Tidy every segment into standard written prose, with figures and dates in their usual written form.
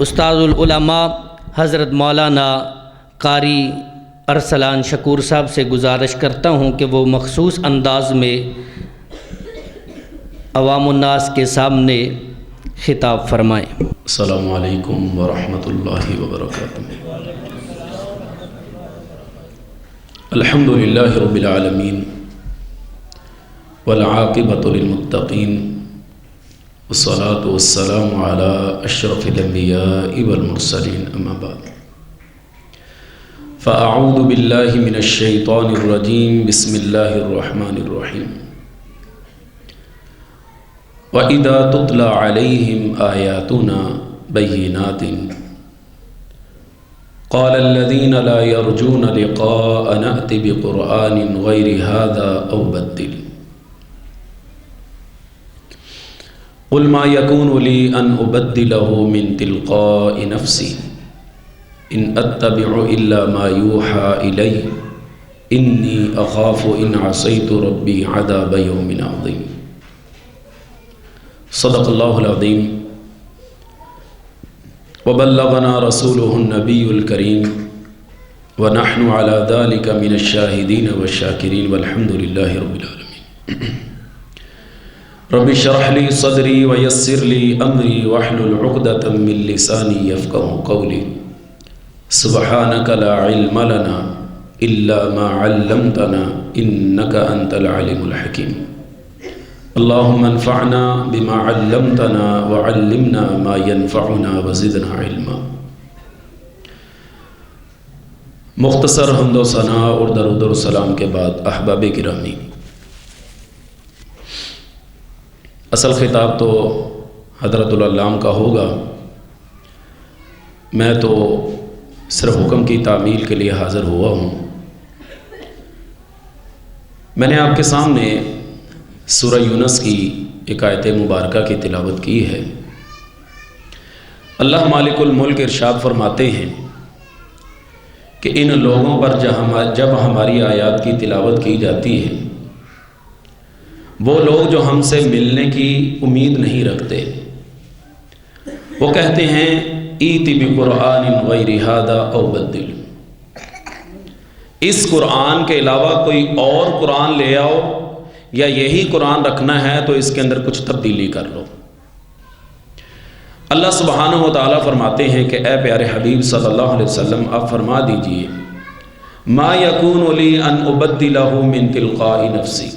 استاد العلماء حضرت مولانا قاری ارسلان شکور صاحب سے گزارش کرتا ہوں کہ وہ مخصوص انداز میں عوام الناس کے سامنے خطاب فرمائیں۔ السلام علیکم ورحمۃ اللہ وبرکاتہ۔ الحمد للہ رب العالمین والعاقبۃ للمتقین والصلاة والسلام علی اشرف الانبیاء والمرسلین، اما بعد فاعوذ باللہ من الشیطان الرجیم، بسم اللہ الرحمن الرحیم۔ وَإِذَا تُتْلَى عَلَيْهِمْ آيَاتُنَا بَيِّنَاتٍ قَالَ الَّذِينَ لَا يَرْجُونَ لِقَاءَنَا نَأْتِ بِقُرْآنٍ غَيْرِ هَذَا أَوْ بَدِّلْ قُلْ مَا يَكُونُ لِي أَنْ أُبَدِّلَهُ مِنْ تِلْقَاءِ نَفْسِي إِنْ أَتَّبِعُ إِلَّا مَا يُوحَى إِلَيَّ إِنِّي أَخَافُ إِنْ عَصَيْتُ رَبِّي عَذَابَ يَوْمٍ عَظِيمٍ۔ صدق اللہ العظیم وبلغنا رسولہ النبی الکریم ونحن علی ذلک من الشاہدین والشاکرین والحمد للہ رب العالمین۔ رب اشرح لی صدری ویسر لی امری واحلل عقدۃ من لسانی یفقہوا قولی۔ سبحانک لا علم لنا الا ما علمتنا انک انت العلیم الحکیم۔ اللہم انفعنا بما علمتنا وعلمنا ما ينفعنا وزدنا علما۔ مختصر حمد و ثناء اور درود و سلام کے بعد احباب گرامی، اصل خطاب تو حضرت العلام کا ہوگا، میں تو صرف حکم کی تعمیل کے لیے حاضر ہوا ہوں۔ میں نے آپ کے سامنے سورہ یونس کی ایک آیت مبارکہ کی تلاوت کی ہے۔ اللہ مالک الملک ارشاد فرماتے ہیں کہ ان لوگوں پر جب ہماری آیات کی تلاوت کی جاتی ہے، وہ لوگ جو ہم سے ملنے کی امید نہیں رکھتے، وہ کہتے ہیں ایتی بقرآن غیر ھذا او بدل، اس قرآن کے علاوہ کوئی اور قرآن لے آؤ، یا یہی قرآن رکھنا ہے تو اس کے اندر کچھ تبدیلی کر لو۔ اللہ سبحانہ و تعالیٰ فرماتے ہیں کہ اے پیارے حبیب صلی اللہ علیہ وسلم، آپ فرما دیجئے ما یکون لی ان ابدلہ من تلقاء نفسی،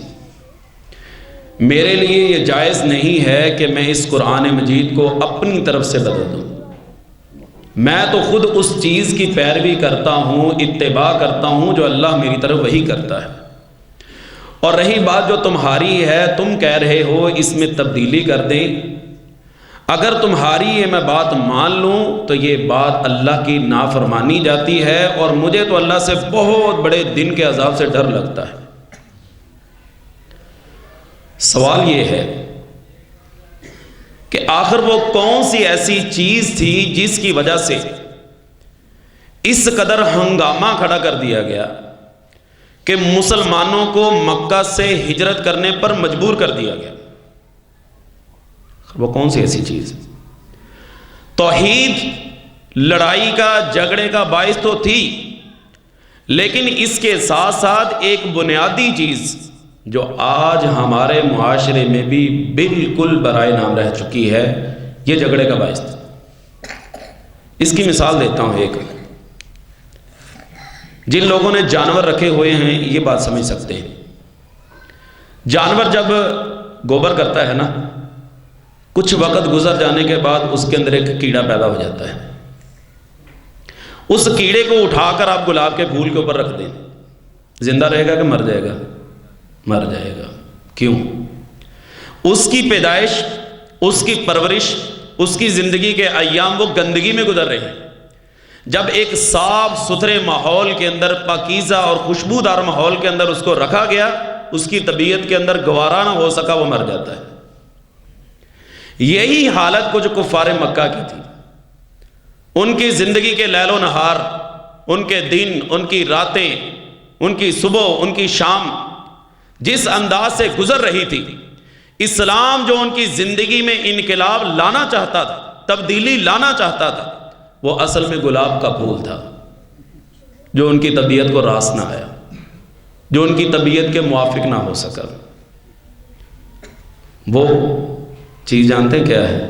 میرے لیے یہ جائز نہیں ہے کہ میں اس قرآن مجید کو اپنی طرف سے بدل دوں۔ میں تو خود اس چیز کی پیروی کرتا ہوں، اتباع کرتا ہوں جو اللہ میری طرف وحی کرتا ہے۔ اور رہی بات جو تمہاری ہے، تم کہہ رہے ہو اس میں تبدیلی کر دیں، اگر تمہاری یہ میں بات مان لوں تو یہ بات اللہ کی نافرمانی جاتی ہے، اور مجھے تو اللہ سے بہت بڑے دن کے عذاب سے ڈر لگتا ہے۔ سوال یہ ہے کہ آخر وہ کون سی ایسی چیز تھی جس کی وجہ سے اس قدر ہنگامہ کھڑا کر دیا گیا کہ مسلمانوں کو مکہ سے ہجرت کرنے پر مجبور کر دیا گیا؟ وہ کون سی ایسی چیز؟ توحید لڑائی کا، جھگڑے کا باعث تو تھی، لیکن اس کے ساتھ ساتھ ایک بنیادی چیز جو آج ہمارے معاشرے میں بھی بالکل برائے نام رہ چکی ہے، یہ جھگڑے کا باعث تھی۔ اس کی مثال دیتا ہوں۔ ایک جن لوگوں نے جانور رکھے ہوئے ہیں یہ بات سمجھ سکتے ہیں۔ جانور جب گوبر کرتا ہے نا، کچھ وقت گزر جانے کے بعد اس کے اندر ایک کیڑا پیدا ہو جاتا ہے۔ اس کیڑے کو اٹھا کر آپ گلاب کے پھول کے اوپر رکھ دیں، زندہ رہے گا کہ مر جائے گا؟ مر جائے گا۔ کیوں؟ اس کی پیدائش، اس کی پرورش، اس کی زندگی کے ایام وہ گندگی میں گزر رہے ہیں۔ جب ایک صاف ستھرے ماحول کے اندر، پاکیزہ اور خوشبودار ماحول کے اندر اس کو رکھا گیا، اس کی طبیعت کے اندر گوارا نہ ہو سکا، وہ مر جاتا ہے۔ یہی حالت کچھ کفار مکہ کی تھی۔ ان کی زندگی کے لیل و نہار، ان کے دن، ان کی راتیں، ان کی صبح، ان کی شام جس انداز سے گزر رہی تھی، اسلام جو ان کی زندگی میں انقلاب لانا چاہتا تھا، تبدیلی لانا چاہتا تھا، وہ اصل میں گلاب کا پھول تھا جو ان کی طبیعت کو راس نہ آیا، جو ان کی طبیعت کے موافق نہ ہو سکا۔ وہ چیز جانتے کیا ہے؟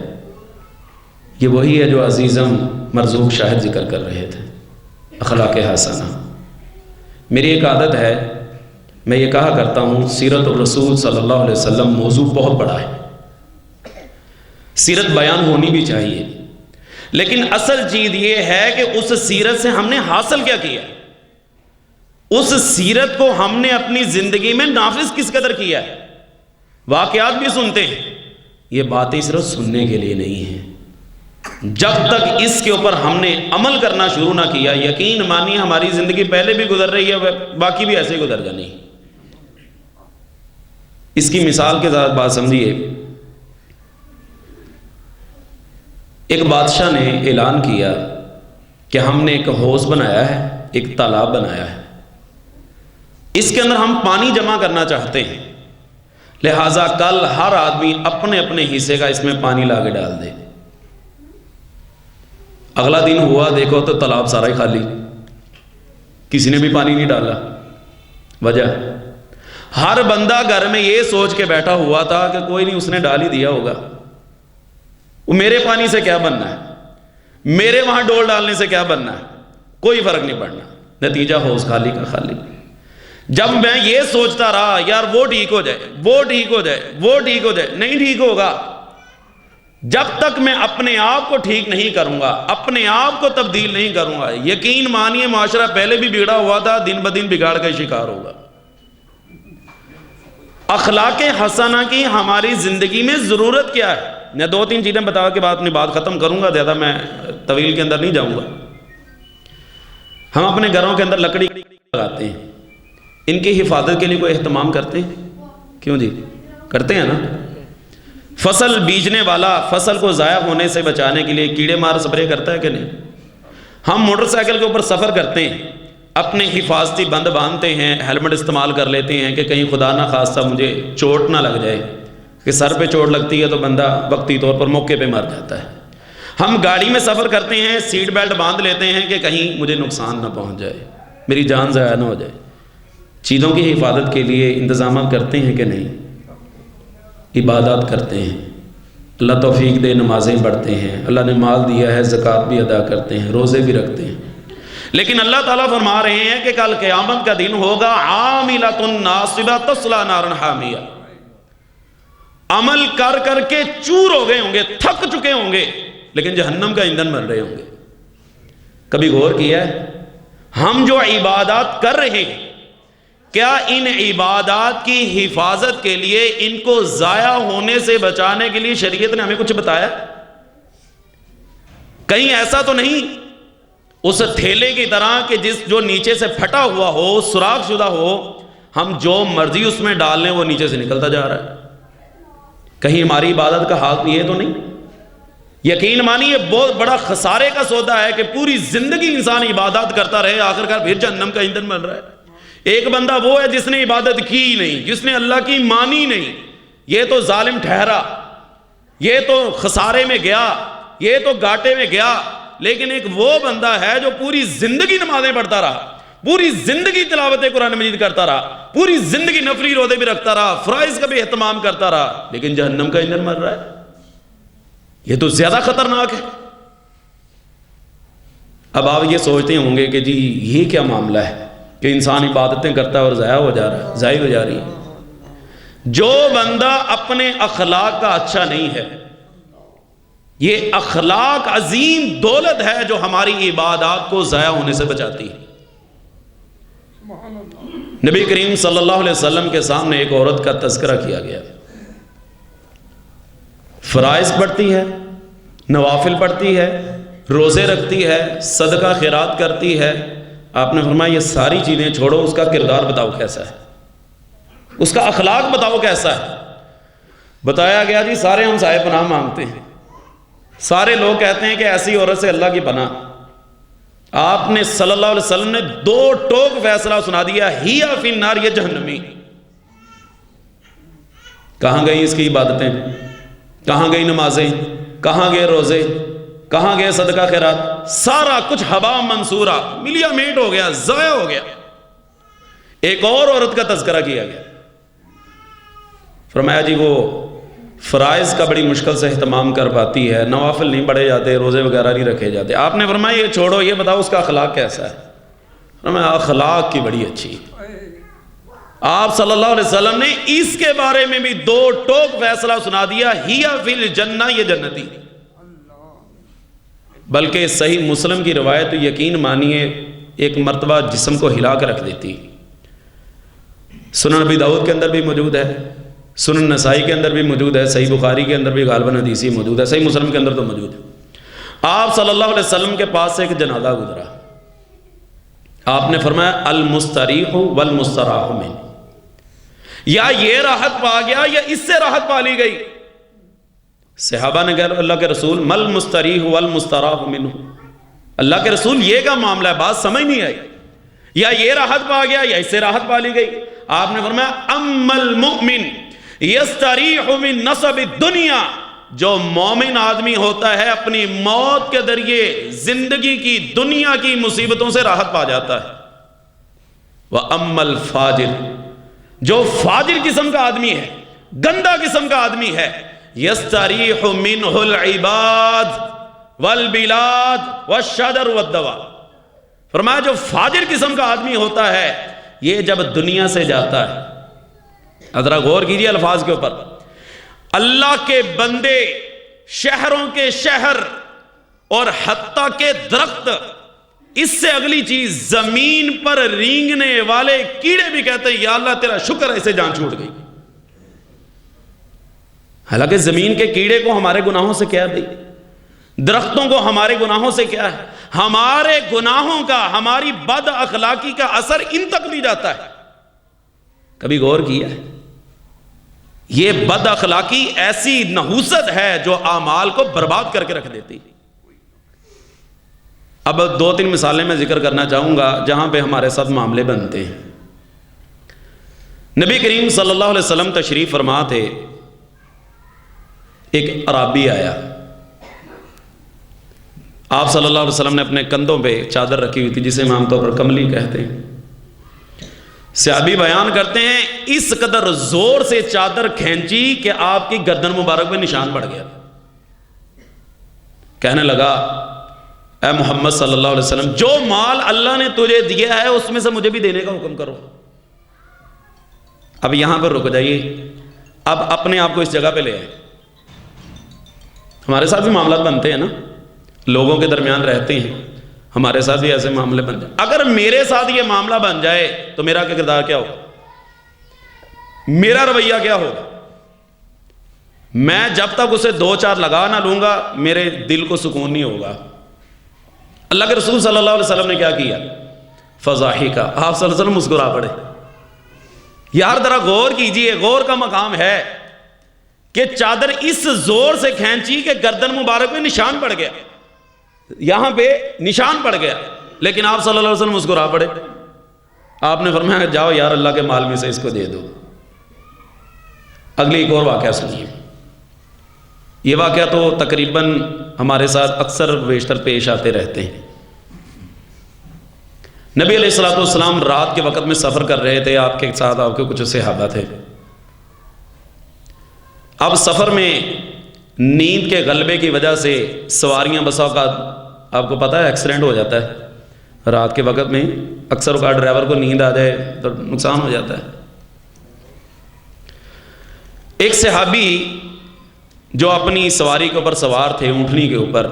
یہ وہی ہے جو عزیزم مرزوق شاہد ذکر کر رہے تھے، اخلاق حسنہ۔ میری ایک عادت ہے، میں یہ کہا کرتا ہوں سیرت الرسول صلی اللہ علیہ وسلم موضوع بہت بڑا ہے، سیرت بیان ہونی بھی چاہیے، لیکن اصل چیز یہ ہے کہ اس سیرت سے ہم نے حاصل کیا کیا، اس سیرت کو ہم نے اپنی زندگی میں نافذ کس قدر کیا ہے۔ واقعات بھی سنتے ہیں، یہ باتیں صرف سننے کے لیے نہیں ہیں، جب تک اس کے اوپر ہم نے عمل کرنا شروع نہ کیا، یقین مانیے ہماری زندگی پہلے بھی گزر رہی ہے، باقی بھی ایسے ہی گزر جانی۔ اس کی مثال کے ساتھ بات سمجھیے، ایک بادشاہ نے اعلان کیا کہ ہم نے ایک حوض بنایا ہے، ایک تالاب بنایا ہے، اس کے اندر ہم پانی جمع کرنا چاہتے ہیں، لہٰذا کل ہر آدمی اپنے اپنے حصے کا اس میں پانی لا کے ڈال دے۔ اگلا دن ہوا، دیکھو تو تالاب سارا ہی خالی، کسی نے بھی پانی نہیں ڈالا۔ وجہ ہر بندہ گھر میں یہ سوچ کے بیٹھا ہوا تھا کہ کوئی نہیں، اس نے ڈال ہی دیا ہوگا، وہ میرے پانی سے کیا بننا ہے، میرے وہاں ڈول ڈالنے سے کیا بننا ہے، کوئی فرق نہیں پڑنا۔ نتیجہ حوض خالی کا خالی۔ جب میں یہ سوچتا رہا یار وہ ٹھیک ہو جائے، وہ ٹھیک ہو جائے، وہ ٹھیک ہو جائے، نہیں ٹھیک ہوگا جب تک میں اپنے آپ کو ٹھیک نہیں کروں گا، اپنے آپ کو تبدیل نہیں کروں گا۔ یقین مانیے معاشرہ پہلے بھی بگڑا ہوا تھا، دن بدن بگاڑ کا شکار ہوگا۔ اخلاق حسنہ کی ہماری زندگی میں ضرورت کیا ہے؟ میں 2-3 چیزیں بتا کے بعد اپنی بات ختم کروں گا، زیادہ میں طویل کے اندر نہیں جاؤں گا۔ ہم اپنے گھروں کے اندر لکڑی لگاتے ہیں، ان کی حفاظت کے لیے کوئی اہتمام کرتے ہیں؟ کیوں جی کرتے ہیں نا۔ فصل بیجنے والا فصل کو ضائع ہونے سے بچانے کے لیے کیڑے مار سپرے کرتا ہے کہ نہیں؟ ہم موٹر سائیکل کے اوپر سفر کرتے ہیں، اپنے حفاظتی بند باندھتے ہیں، ہیلمٹ استعمال کر لیتے ہیں کہ کہیں خدا نہ خواستہ مجھے چوٹ نہ لگ جائے، کہ سر پہ چوٹ لگتی ہے تو بندہ وقتی طور پر موقع پہ مر جاتا ہے۔ ہم گاڑی میں سفر کرتے ہیں، سیٹ بیلٹ باندھ لیتے ہیں کہ کہیں مجھے نقصان نہ پہنچ جائے، میری جان ضائع نہ ہو جائے۔ چیزوں کی حفاظت کے لیے انتظامات کرتے ہیں کہ نہیں؟ عبادات کرتے ہیں، اللہ توفیق دے، نمازیں پڑھتے ہیں، اللہ نے مال دیا ہے زکوٰۃ بھی ادا کرتے ہیں، روزے بھی رکھتے ہیں، لیکن اللہ تعالیٰ فرما رہے ہیں کہ کل قیامت کا دن ہوگا، عاملۃ ناصبہ تصلیٰ نارا حامیہ، عمل کر کر کے چور ہو گئے ہوں گے، تھک چکے ہوں گے، لیکن جہنم کا ایندھن بن رہے ہوں گے۔ کبھی غور کیا ہے ہم جو عبادات کر رہے ہیں، کیا ان عبادات کی حفاظت کے لیے، ان کو ضائع ہونے سے بچانے کے لیے شریعت نے ہمیں کچھ بتایا؟ کہیں ایسا تو نہیں اس تھیلے کی طرح کہ جو نیچے سے پھٹا ہوا ہو، سوراخ شدہ ہو، ہم جو مرضی اس میں ڈال لیں وہ نیچے سے نکلتا جا رہا ہے؟ کہیں ہماری عبادت کا حال یہ تو نہیں؟ یقین مانیے یہ بہت بڑا خسارے کا سودا ہے کہ پوری زندگی انسان عبادات کرتا رہے، آخرکار پھر جہنم کا ایندھن بن رہا ہے۔ ایک بندہ وہ ہے جس نے عبادت کی نہیں، جس نے اللہ کی مانی نہیں، یہ تو ظالم ٹھہرا، یہ تو خسارے میں گیا، یہ تو گھاٹے میں گیا۔ لیکن ایک وہ بندہ ہے جو پوری زندگی نمازیں پڑھتا رہا، پوری زندگی تلاوت قرآن مجید کرتا رہا، پوری زندگی نفلی روزے بھی رکھتا رہا، فرائض کا بھی اہتمام کرتا رہا، لیکن جہنم کا ایندھن مر رہا ہے۔ یہ تو زیادہ خطرناک ہے۔ اب آپ یہ سوچتے ہوں گے کہ جی یہ کیا معاملہ ہے کہ انسان عبادتیں کرتا ہے اور ضائع ہو جا رہا ہے، ضائع ہو جا رہی ہے۔ جو بندہ اپنے اخلاق کا اچھا نہیں ہے، یہ اخلاق عظیم دولت ہے جو ہماری عبادات کو ضائع ہونے سے بچاتی ہے۔ نبی کریم صلی اللہ علیہ وسلم کے سامنے ایک عورت کا تذکرہ کیا گیا، فرائض پڑھتی ہے، نوافل پڑھتی ہے، روزے رکھتی ہے، صدقہ خیرات کرتی ہے۔ آپ نے فرمایا یہ ساری چیزیں چھوڑو، اس کا کردار بتاؤ کیسا ہے، اس کا اخلاق بتاؤ کیسا ہے۔ بتایا گیا جی سارے ہم سائے پناہ مانگتے ہیں، سارے لوگ کہتے ہیں کہ ایسی عورت سے اللہ کی پناہ۔ آپ نے صلی اللہ علیہ وسلم نے 2 ٹوک فیصلہ سنا دیا، ہی فی النار، یہ جہنمی۔ کہاں گئی اس کی عبادتیں، کہاں گئی نمازیں، کہاں گئے روزے؟ کہاں گئے صدقہ خیرات؟ سارا کچھ ہوا منصورہ، ملیا میٹ ہو گیا، ضائع ہو گیا۔ ایک اور عورت کا تذکرہ کیا گیا، فرمایا جی وہ فرائض کا بڑی مشکل سے اہتمام کر پاتی ہے، نوافل نہیں پڑھے جاتے، روزے وغیرہ نہیں رکھے جاتے۔ آپ نے فرمایا یہ چھوڑو، یہ بتاؤ اس کا اخلاق کیسا ہے؟ فرمایا اخلاق کی بڑی اچھی۔ آپ صلی اللہ علیہ وسلم نے اس کے بارے میں بھی دو ٹوک فیصلہ سنا دیا، ہیا فی الجنہ، یہ جنتی۔ بلکہ صحیح مسلم کی روایت تو یقین مانیے ایک مرتبہ جسم کو ہلا کے رکھ دیتی۔ سنن نبی داؤد کے اندر بھی موجود ہے، سنن نسائی کے اندر بھی موجود ہے، صحیح بخاری کے اندر بھی غالباً حدیثی موجود ہے، صحیح مسلم کے اندر تو موجود ہے۔ آپ صلی اللہ علیہ وسلم کے پاس سے ایک جنازہ گزرا، آپ نے فرمایا المستریح والمستراح من، یا یہ راحت پا گیا یا اس سے راحت پا لی گئی۔ صحابہ نے کہا اللہ کے رسول مل مستریح والمستراح منہ، اللہ کے رسول یہ کا معاملہ ہے، بات سمجھ نہیں آئی، یا یہ راحت پا گیا یا اس سے راحت پا لی گئی۔ آپ نے فرمایا اما المؤمن یستریح من نصب الدنیا، جو مومن آدمی ہوتا ہے اپنی موت کے ذریعے زندگی کی دنیا کی مصیبتوں سے راحت پا جاتا ہے۔ وَأَمَّا الْفَاجِرُ، جو فاجر قسم کا آدمی ہے، گندا قسم کا آدمی ہے، یستریح منہ العباد والبلاد والشجر والدواب، فرمایا جو فاجر قسم کا آدمی ہوتا ہے یہ جب دنیا سے جاتا ہے، ذرا غور کیجیے الفاظ کے اوپر، اللہ کے بندے، شہروں کے شہر اور حتیٰ کے درخت، اس سے اگلی چیز زمین پر رینگنے والے کیڑے بھی کہتے ہیں یا اللہ تیرا شکر ہے اسے جان چھوٹ گئی۔ حالانکہ زمین کے کیڑے کو ہمارے گناہوں سے کیا دی، درختوں کو ہمارے گناہوں سے کیا ہے، ہمارے گناہوں کا، ہماری بد اخلاقی کا اثر ان تک بھی جاتا ہے۔ کبھی غور کیا ہے؟ یہ بد اخلاقی ایسی نحوست ہے جو اعمال کو برباد کر کے رکھ دیتی۔ اب دو تین مثالیں میں ذکر کرنا چاہوں گا جہاں پہ ہمارے ساتھ معاملے بنتے ہیں۔ نبی کریم صلی اللہ علیہ وسلم تشریف فرما تھے، ایک عرابی آیا، آپ صلی اللہ علیہ وسلم نے اپنے کندھوں پہ چادر رکھی ہوئی تھی جسے ہم عام طور پر کملی کہتے ہیں۔ صحابی بیان کرتے ہیں اس قدر زور سے چادر کھینچی کہ آپ کی گردن مبارک پہ نشان پڑ گیا۔ کہنے لگا اے محمد صلی اللہ علیہ وسلم، جو مال اللہ نے تجھے دیا ہے اس میں سے مجھے بھی دینے کا حکم کرو۔ اب یہاں پر رک جائیے، اب اپنے آپ کو اس جگہ پہ لے آئے۔ ہمارے ساتھ بھی معاملات بنتے ہیں نا، لوگوں کے درمیان رہتے ہیں، ہمارے ساتھ بھی ایسے معاملے بن جائیں۔ اگر میرے ساتھ یہ معاملہ بن جائے تو میرا کردار کیا ہوگا، میرا رویہ کیا ہوگا؟ میں جب تک اسے دو چار لگا نہ لوں گا میرے دل کو سکون نہیں ہوگا۔ اللہ کے رسول صلی اللہ علیہ وسلم نے کیا کیا؟ فضاحکا، آپ صلی اللہ علیہ وسلم مسکرا پڑے۔ یار ذرا غور کیجئے، غور کا مقام ہے کہ چادر اس زور سے کھینچی کہ گردن مبارک میں نشان پڑ گیا، یہاں پہ نشان پڑ گیا، لیکن آپ صلی اللہ علیہ وسلم مسکرا پڑے۔ آپ نے فرمایا جاؤ یار اللہ کے مال میں سے اس کو دے دو۔ اگلی ایک اور واقعہ سنیے، یہ واقعہ تو تقریباً ہمارے ساتھ اکثر بیشتر پیش آتے رہتے ہیں۔ نبی علیہ الصلوۃ والسلام رات کے وقت میں سفر کر رہے تھے، آپ کے ساتھ آپ کے کچھ صحابہ تھے۔ اب سفر میں نیند کے غلبے کی وجہ سے سواریاں بسا اوقات آپ کو پتہ ہے ایکسیڈنٹ ہو جاتا ہے، رات کے وقت میں اکثر اوقات ڈرائیور کو نیند آ جائے تو نقصان ہو جاتا ہے۔ ایک صحابی جو اپنی سواری کے اوپر سوار تھے، اونٹنی کے اوپر،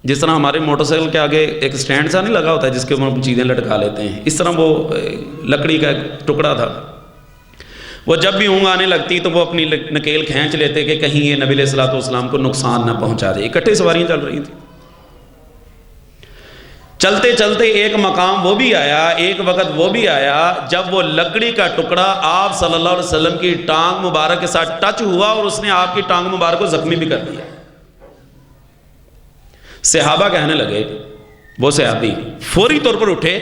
جس طرح ہمارے موٹر سائیکل کے آگے ایک سٹینڈ سا نہیں لگا ہوتا ہے جس کے اوپر ہم چیزیں لٹکا لیتے ہیں، اس طرح وہ لکڑی کا ایک ٹکڑا تھا۔ وہ جب بھی اونگ آنے لگتی تو وہ اپنی نکیل کھینچ لیتے کہ کہیں یہ نبی علیہ الصلوۃ والسلام کو نقصان نہ پہنچا دے۔ اکٹھے سواریاں چل رہی تھیں، چلتے چلتے ایک مقام وہ بھی آیا، ایک وقت وہ بھی آیا جب وہ لکڑی کا ٹکڑا آپ صلی اللہ علیہ وسلم کی ٹانگ مبارک کے ساتھ ٹچ ہوا اور اس نے آپ کی ٹانگ مبارک کو زخمی بھی کر دیا۔ صحابہ کہنے لگے، وہ صحابی فوری طور پر اٹھے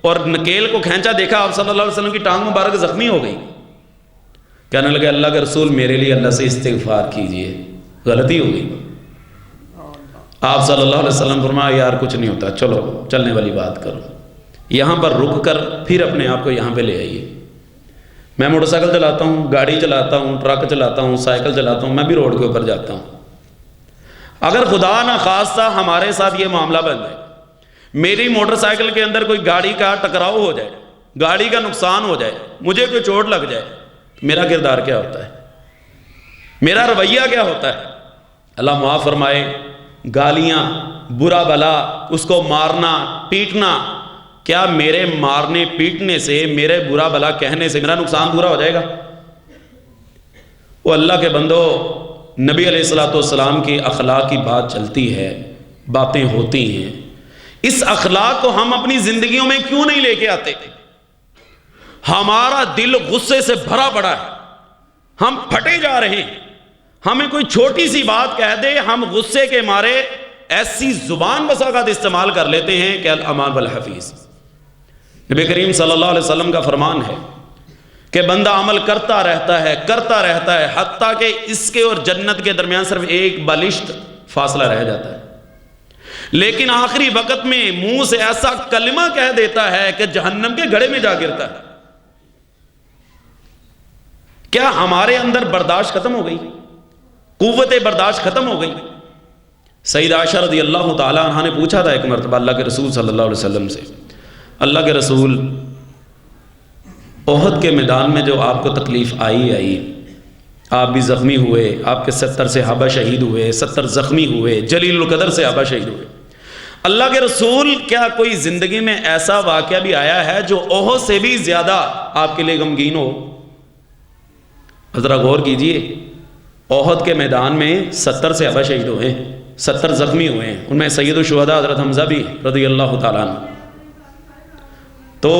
اور نکیل کو کھینچا، دیکھا آپ صلی اللہ علیہ وسلم کی ٹانگ مبارک زخمی ہو گئی۔ کہنے لگے اللہ کے رسول میرے لیے اللہ سے استغفار کیجئے، غلطی ہو گئی۔ آپ صلی اللہ علیہ وسلم فرمایا یار کچھ نہیں ہوتا، چلو چلنے والی بات کرو، یہاں پر رک کر پھر اپنے آپ کو یہاں پہ لے آئیے۔ میں موٹر سائیکل چلاتا ہوں، گاڑی چلاتا ہوں، ٹرک چلاتا ہوں، سائیکل چلاتا ہوں، میں بھی روڈ کے اوپر جاتا ہوں۔ اگر خدا نہ خواستہ ہمارے ساتھ یہ معاملہ بن جائے، میری موٹر سائیکل کے اندر کوئی گاڑی کا ٹکراؤ ہو جائے، گاڑی کا نقصان ہو جائے، مجھے کوئی چوٹ لگ جائے، میرا کردار کیا ہوتا ہے؟ میرا رویہ کیا ہوتا ہے؟ اللہ معاف فرمائے، گالیاں، برا بلا، اس کو مارنا پیٹنا، کیا میرے مارنے پیٹنے سے، میرے برا بلا کہنے سے میرا نقصان پورا ہو جائے گا؟ وہ اللہ کے بندو، نبی علیہ الصلوۃ والسلام کی اخلاق کی بات چلتی ہے، باتیں ہوتی ہیں، اس اخلاق کو ہم اپنی زندگیوں میں کیوں نہیں لے کے آتے؟ ہمارا دل غصے سے بھرا پڑا ہے، ہم پھٹے جا رہے ہیں، ہمیں کوئی چھوٹی سی بات کہہ دے، ہم غصے کے مارے ایسی زبان بسا اوقات استعمال کر لیتے ہیں کہ الامان والحفیظ۔ نبی کریم صلی اللہ علیہ وسلم کا فرمان ہے کہ بندہ عمل کرتا رہتا ہے حتیٰ کہ اس کے اور جنت کے درمیان صرف ایک بالشت فاصلہ رہ جاتا ہے، لیکن آخری وقت میں منہ سے ایسا کلمہ کہہ دیتا ہے کہ جہنم کے گڑھے میں جا گرتا ہے۔ کیا ہمارے اندر برداشت ختم ہو گئی؟ قوت برداشت ختم ہو گئی؟ سیدہ عائشہ رضی اللہ تعالیٰ عنہ نے پوچھا تھا ایک مرتبہ اللہ کے رسول صلی اللہ علیہ وسلم سے، اللہ کے رسول، احد کے میدان میں جو آپ کو تکلیف آئی، آپ بھی زخمی ہوئے، آپ کے 70 صحابہ شہید ہوئے، 70 زخمی ہوئے، جلیل القدر صحابہ شہید ہوئے، اللہ کے رسول کیا کوئی زندگی میں ایسا واقعہ بھی آیا ہے جو احد سے بھی زیادہ آپ کے لیے غمگین ہو؟ ذرا غور کیجئے، احد کے میدان میں 70 صحابہ شہید ہوئے، 70 زخمی ہوئے ہیں، ان میں سید الشہداء حضرت حمزہ بھی رضی اللہ تعالیٰ عنہ۔ تو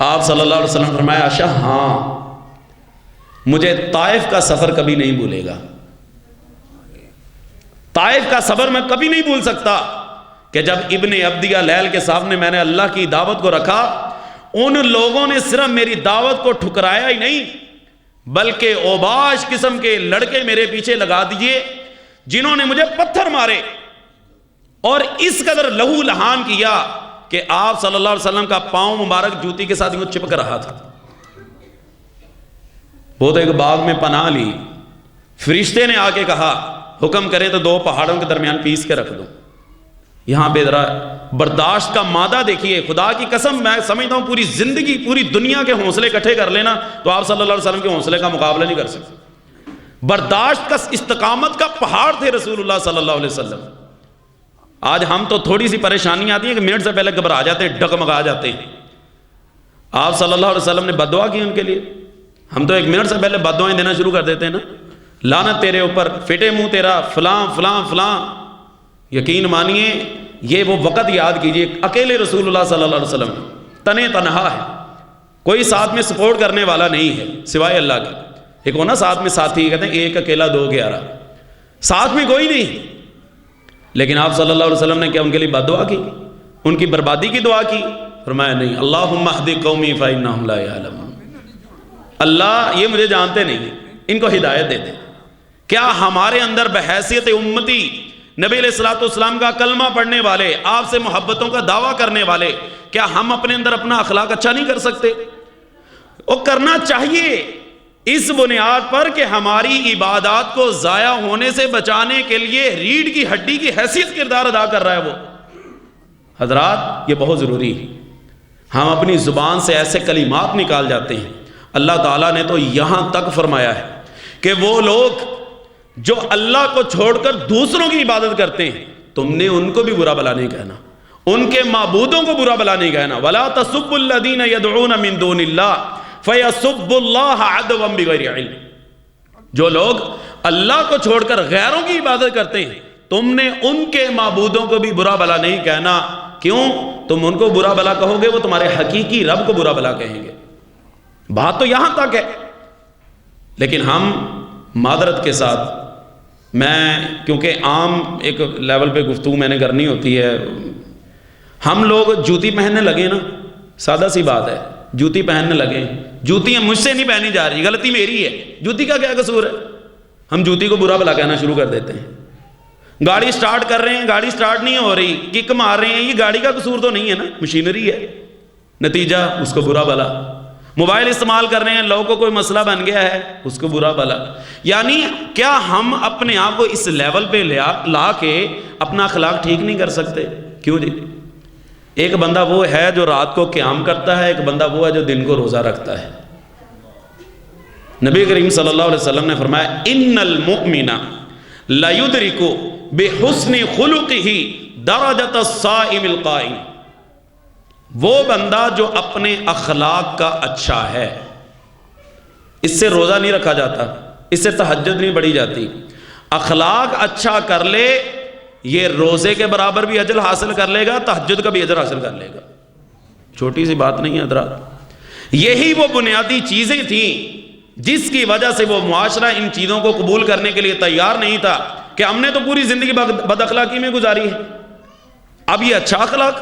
آپ صلی اللہ علیہ وسلم فرمایا عائشہ ہاں، مجھے طائف کا سفر کبھی نہیں بھولے گا، طائف کا سفر میں کبھی نہیں بھول سکتا کہ جب ابن عبدیہ لیل کے سامنے میں نے اللہ کی دعوت کو رکھا، ان لوگوں نے صرف میری دعوت کو ٹھکرایا ہی نہیں بلکہ اوباش قسم کے لڑکے میرے پیچھے لگا دیے جنہوں نے مجھے پتھر مارے اور اس قدر لہو لہان کیا کہ آپ صلی اللہ علیہ وسلم کا پاؤں مبارک جوتی کے ساتھ یوں چپک رہا تھا۔ وہ تو ایک باغ میں پناہ لی، فرشتے نے آ کے کہا حکم کریں تو 2 پہاڑوں کے درمیان پیس کے رکھ دو۔ یہاں پہ ذرا برداشت کا مادہ دیکھیے، خدا کی قسم میں سمجھتا ہوں پوری زندگی پوری دنیا کے حوصلے اکٹھے کر لینا تو آپ صلی اللہ علیہ وسلم کے حوصلے کا مقابلہ نہیں کر سکتے۔ برداشت کا، استقامت کا پہاڑ تھے رسول اللہ صلی اللہ علیہ وسلم۔ آج ہم تو تھوڑی سی پریشانی آتی ہے کہ منٹ سے پہلے گھبرا جاتے ہیں، ڈگمگا جاتے ہیں۔ آپ صلی اللہ علیہ وسلم نے بد دعا کی ان کے لیے، ہم تو 1 منٹ سے پہلے بد دعائیں دینا شروع کر دیتے ہیں نا، لعنت تیرے اوپر، فٹے منہ تیرا، فلاں فلاں فلاں۔ یقین مانیے یہ وہ وقت یاد کیجئے، اکیلے رسول اللہ صلی اللہ علیہ وسلم تنے تنہا ہے، کوئی ساتھ میں سپورٹ کرنے والا نہیں ہے سوائے اللہ کے۔ ایک ہونا ساتھ میں ساتھی، کہتے ہیں 1 اکیلا 2 11، ساتھ میں کوئی نہیں۔ لیکن آپ صلی اللہ علیہ وسلم نے کیا ان کے لیے بد دعا کی، ان کی بربادی کی دعا کی؟ فرمایا نہیں، اللہم اہد قومی فانہم لا یعلمون، اللہ یہ مجھے جانتے نہیں، ان کو ہدایت دے دے۔ کیا ہمارے اندر بحیثیت امتی نبی علیہ الصلوۃ والسلام کا کلمہ پڑھنے والے، آپ سے محبتوں کا دعویٰ کرنے والے، کیا ہم اپنے اندر اپنا اخلاق اچھا نہیں کر سکتے؟ وہ کرنا چاہیے اس بنیاد پر کہ ہماری عبادات کو ضائع ہونے سے بچانے کے لیے ریڑھ کی ہڈی کی حیثیت کردار ادا کر رہا ہے وہ۔ حضرات یہ بہت ضروری ہے، ہم اپنی زبان سے ایسے کلمات نکال جاتے ہیں۔ اللہ تعالیٰ نے تو یہاں تک فرمایا ہے کہ وہ لوگ جو اللہ کو چھوڑ کر دوسروں کی عبادت کرتے ہیں، تم نے ان کو بھی برا بلا نہیں کہنا، ان کے معبودوں کو برا بلا نہیں کہنا۔ وَلَا تَسُبُّوا الَّذِينَ يَدْعُونَ مِن دُونِ اللَّهِ فَيَسُبُّوا اللَّهَ عَدْوًا بِغَيْرِ عِلْمٍ، جو لوگ اللہ کو چھوڑ کر غیروں کی عبادت کرتے ہیں، تم نے ان کے معبودوں کو بھی برا بلا نہیں کہنا۔ کیوں؟ تم ان کو برا بلا کہو گے، وہ تمہارے حقیقی رب کو برا بلا کہیں گے۔ بات تو یہاں تک ہے، لیکن ہم معذرت کے ساتھ، میں کیونکہ عام ایک لیول پہ گفتگو میں نے کرنی ہوتی ہے، ہم لوگ جوتی پہننے لگے نا، سادہ سی بات ہے، جوتی پہننے لگے، جوتیاں مجھ سے نہیں پہنی جا رہی، غلطی میری ہے، جوتی کا کیا قصور ہے؟ ہم جوتی کو برا بلا کہنا شروع کر دیتے ہیں۔ گاڑی سٹارٹ کر رہے ہیں، گاڑی سٹارٹ نہیں ہو رہی، کک مار رہے ہیں، یہ گاڑی کا قصور تو نہیں ہے نا، مشینری ہے، نتیجہ اس کو برا بلا۔ موبائل استعمال کر رہے ہیں، لوگوں کو کوئی مسئلہ بن گیا ہے، اس کو برا بلا۔ یعنی کیا ہم اپنے آپ کو اس لیول پہ لا کے اپنا اخلاق ٹھیک نہیں کر سکتے؟ کیوں جی؟ ایک بندہ وہ ہے جو رات کو قیام کرتا ہے، ایک بندہ وہ ہے جو دن کو روزہ رکھتا ہے۔ نبی کریم صلی اللہ علیہ وسلم نے فرمایا ان المؤمن لیدرک بحسن خلقہ درجۃ الصائم القائم، وہ بندہ جو اپنے اخلاق کا اچھا ہے، اس سے روزہ نہیں رکھا جاتا، اس سے تہجد نہیں پڑھی جاتی، اخلاق اچھا کر لے، یہ روزے کے برابر بھی اجر حاصل کر لے گا، تہجد کا بھی اجر حاصل کر لے گا۔ چھوٹی سی بات نہیں ہے حضرات، یہی وہ بنیادی چیزیں تھیں جس کی وجہ سے وہ معاشرہ ان چیزوں کو قبول کرنے کے لیے تیار نہیں تھا کہ ہم نے تو پوری زندگی بد اخلاقی میں گزاری ہے، اب یہ اچھا اخلاق،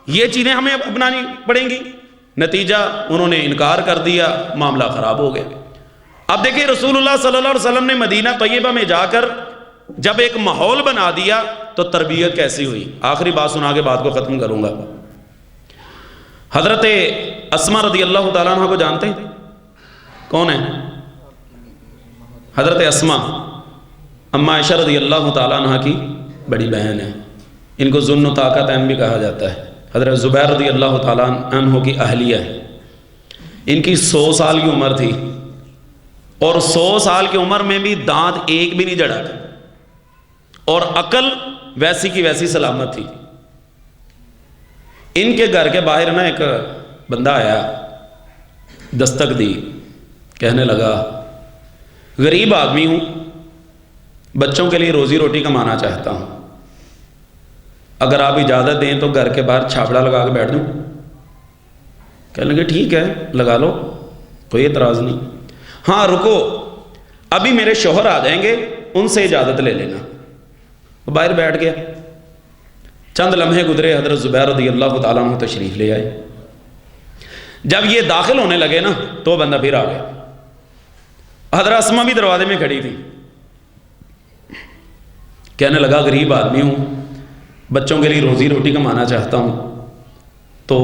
یہ چیزیں ہمیں اپنانی پڑیں گی۔ نتیجہ انہوں نے انکار کر دیا، معاملہ خراب ہو گیا۔ اب دیکھیں رسول اللہ صلی اللہ علیہ وسلم نے مدینہ طیبہ میں جا کر جب ایک ماحول بنا دیا تو تربیت کیسی ہوئی؟ آخری بات سنا کے بات کو ختم کروں گا۔ حضرت اسما رضی اللہ تعالیٰ عنہ کو جانتے ہیں؟ کون ہے؟ حضرت اسما اما عائشہ رضی اللہ تعالیٰ عنہ کی بڑی بہن ہے، ان کو ذو طاقتین بھی کہا جاتا ہے۔ حضرت زبیر رضی اللہ تعالیٰ عنہ کی اہلیہ ہے، ان کی 100 سال کی عمر تھی، اور 100 سال کی عمر میں بھی دانت ایک بھی نہیں جڑا تھا، اور عقل ویسی کی ویسی سلامت تھی۔ ان کے گھر کے باہر نا ایک بندہ آیا، دستک دی، کہنے لگا غریب آدمی ہوں، بچوں کے لیے روزی روٹی کمانا چاہتا ہوں، اگر آپ اجازت دیں تو گھر کے باہر چھاپڑا لگا کے بیٹھ دوں؟ کہنے لگے ٹھیک ہے لگا لو، کوئی اعتراض نہیں۔ ہاں رکو، ابھی میرے شوہر آ جائیں گے، ان سے اجازت لے لینا۔ وہ باہر بیٹھ گیا، چند لمحے گزرے، حضرت زبیر رضی اللہ تعالیٰ عنہ تشریف لے آئے۔ جب یہ داخل ہونے لگے نا تو بندہ پھر آ گیا۔ حضرت اسما بھی دروازے میں کھڑی تھی، کہنے لگا غریب آدمی ہوں، بچوں کے لیے روزی روٹی کمانا چاہتا ہوں، تو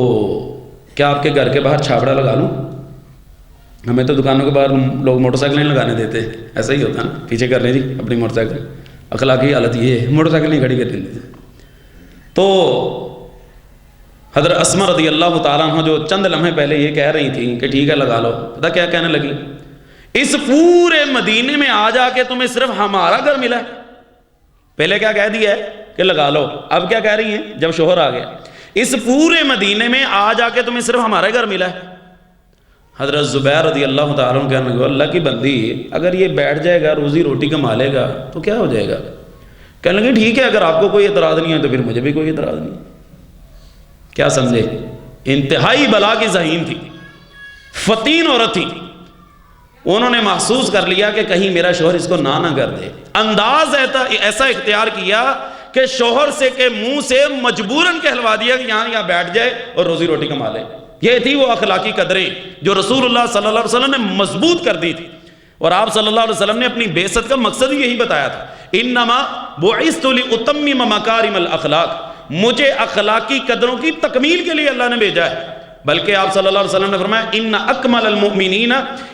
کیا آپ کے گھر کے باہر چھاپڑا لگا لوں؟ ہمیں تو دکانوں کے باہر لوگ موٹر سائیکل نہیں لگانے دیتے، ایسا ہی ہوتا ہے نا، پیچھے کر لیں جی اپنی موٹر سائیکل، اخلاقی حالت یہ ہے، موٹر سائیکل نہیں کھڑی کرتے دیتے۔ تو حضرت اسما رضی اللہ تعالیٰ عنہ جو چند لمحے پہلے یہ کہہ رہی تھیں کہ ٹھیک ہے لگا لو، پتہ کیا کہنے لگی؟ اس پورے مدینے میں آ جا کے تمہیں صرف ہمارا گھر ملا ہے؟ پہلے کیا کہہ دیا ہے کہ لگا لو، اب کیا کہہ رہی ہیں جب شوہر آ گیا؟ اس پورے مدینے میں آ جا کے تمہیں صرف ہمارا گھر ملا ہے؟ حضرت زبیر رضی اللہ تعالیٰ عنہ کہنے لگے اللہ کی بندی، اگر یہ بیٹھ جائے گا روزی روٹی کما لے گا تو کیا ہو جائے گا؟ کہنے لگے ٹھیک ہے اگر آپ کو کوئی اعتراض نہیں ہے تو پھر مجھے بھی کوئی اعتراض نہیں۔ کیا سمجھے؟ انتہائی بلا کی ذہین تھی، فتین عورت تھی، انہوں نے محسوس کر لیا کہ کہیں میرا شوہر اس کو نہ کر دے، انداز ایسا اختیار کیا کہ شوہر سے کے منہ سے مجبوراً کہلوا دیا کہ یہاں بیٹھ جائے اور روزی روٹی کما لے۔ یہ تھی وہ اخلاقی قدریں جو رسول اللہ صلی اللہ علیہ وسلم نے مضبوط کر دی تھی، اور آپ صلی اللہ علیہ وسلم نے اپنی بعثت کا مقصد یہی بتایا تھا، انما بعثت لاتمم مکارم الاخلاق، مجھے اخلاقی قدروں کی تکمیل کے لیے اللہ نے بھیجا ہے۔ بلکہ آپ صلی اللہ علیہ وسلم نے فرمایا ان اکمل المؤمنین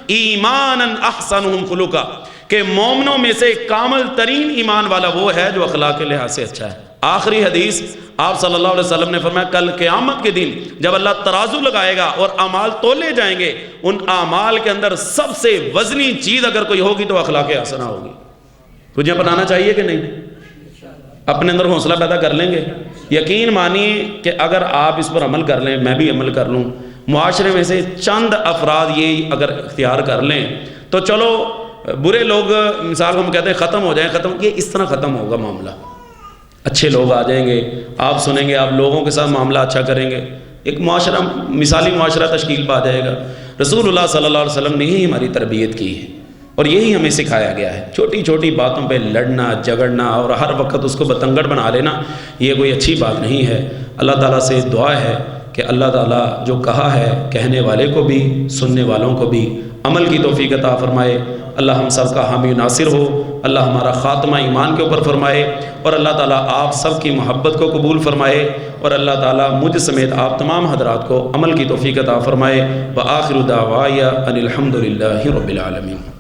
ایمانا احسنهم خلقا، کہ مومنوں میں سے کامل ترین ایمان والا وہ ہے جو اخلاق کے لحاظ سے اچھا ہے۔ آخری حدیث آپ صلی اللہ علیہ وسلم نے فرمایا کل قیامت کے دن جب اللہ ترازو لگائے گا اور اعمال تولے جائیں گے، ان اعمال کے اندر سب سے وزنی چیز اگر کوئی ہوگی تو اخلاق حسنہ ہوگی۔ تجھے اپنانا چاہیے کہ نہیں؟ اپنے اندر حوصلہ پیدا کر لیں گے؟ یقین مانیے کہ اگر آپ اس پر عمل کر لیں، میں بھی عمل کر لوں، معاشرے میں سے چند افراد یہ اگر اختیار کر لیں تو چلو برے لوگ مثال ہم کہتے ہیں ختم ہو جائیں، ختم، یہ اس طرح ختم ہوگا معاملہ۔ اچھے لوگ آ جائیں گے، آپ سنیں گے، آپ لوگوں کے ساتھ معاملہ اچھا کریں گے، ایک معاشرہ، مثالی معاشرہ تشکیل پا جائے گا۔ رسول اللہ صلی اللہ علیہ وسلم نے یہی ہماری تربیت کی ہے اور یہی ہمیں سکھایا گیا ہے۔ چھوٹی چھوٹی باتوں پہ لڑنا جھگڑنا اور ہر وقت اس کو بتنگڑ بنا لینا یہ کوئی اچھی بات نہیں ہے۔ اللہ تعالیٰ سے دعا ہے کہ اللہ تعالیٰ جو کہا ہے کہنے والے کو بھی سننے والوں کو بھی عمل کی توفیق عطا فرمائے۔ اللہ ہم سب کا حامی ناصر ہو۔ اللہ ہمارا خاتمہ ایمان کے اوپر فرمائے، اور اللہ تعالیٰ آپ سب کی محبت کو قبول فرمائے، اور اللہ تعالیٰ مجھ سمیت آپ تمام حضرات کو عمل کی توفیق عطا فرمائے۔ وآخر دعوایا ان الحمد للہ رب العالمین۔